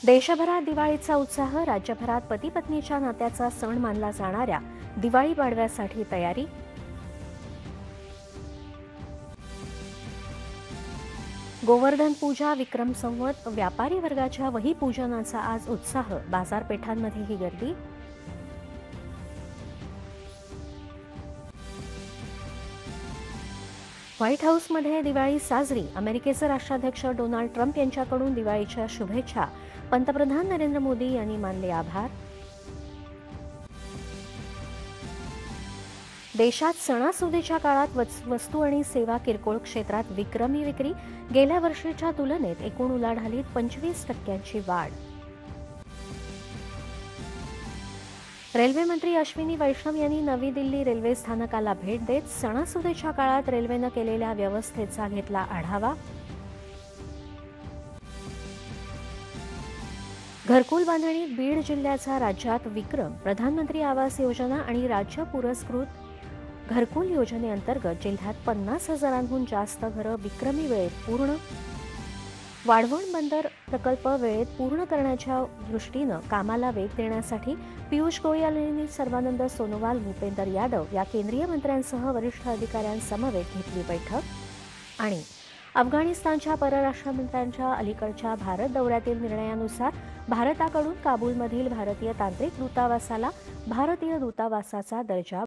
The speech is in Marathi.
देशभरात दिवाळीचा उत्साह, राज्यभरात पती-पत्नीच्या नात्याचा सण मानला जाणाऱ्या दिवाळी पाडव्यासाठी तयारी. गोवर्धन पूजा, विक्रम संवत, व्यापारी वर्गाच्या वही पूजनाचा आज उत्साह, बाजारपेठांमध्येही गर्दी. व्हाईट हाऊसमध्ये दिवाळी साजरी, अमेरिकेचे राष्ट्राध्यक्ष डोनाल्ड ट्रम्प यांच्याकडून दिवाळीच्या शुभेच्छा, पंतप्रधान नरेंद्र मोदी यांनी मानले आभार. देशात सणासुदीच्या काळात वस्तू आणि सेवा किरकोळ क्षेत्रात विक्रमी विक्री, गेल्या वर्षीच्या तुलनेत एकूण उलाढालीत 25% वाढ. रेल्वे मंत्री अश्विनी वैष्णव यांनी नवी दिल्ली रेल्वे स्थानकाला भेट देत सणासुदीच्या काळात रेल्वेनं केलेल्या व्यवस्थेचा घेतला आढावा. घरकुल बांधणीत बीड जिल्ह्याचा राज्यात विक्रम, प्रधानमंत्री आवास योजना आणि राज्य पुरस्कृत घरकुल योजनेअंतर्गत जिल्ह्यात 50,000हून जास्त घरं विक्रमी वेळेत पूर्ण. वाढवण बंदर प्रकल्प वेळेत पूर्ण करण्याच्या दृष्टीनं कामाला वेग देण्यासाठी पियुष गोयल यांनी सर्वानंद सोनोवाल, भूपेंदर यादव या केंद्रीय मंत्र्यांसह वरिष्ठ अधिकाऱ्यांसमवेत घेतली बैठक. आणि अफगाणिस्तानच्या परराष्ट्र मंत्र्यांच्या अलीकडच्या भारत दौऱ्यातील निर्णयानुसार भारताकडून काबूलमधील भारतीय तांत्रिक दूतावासाला भारतीय दूतावासाचा दर्जा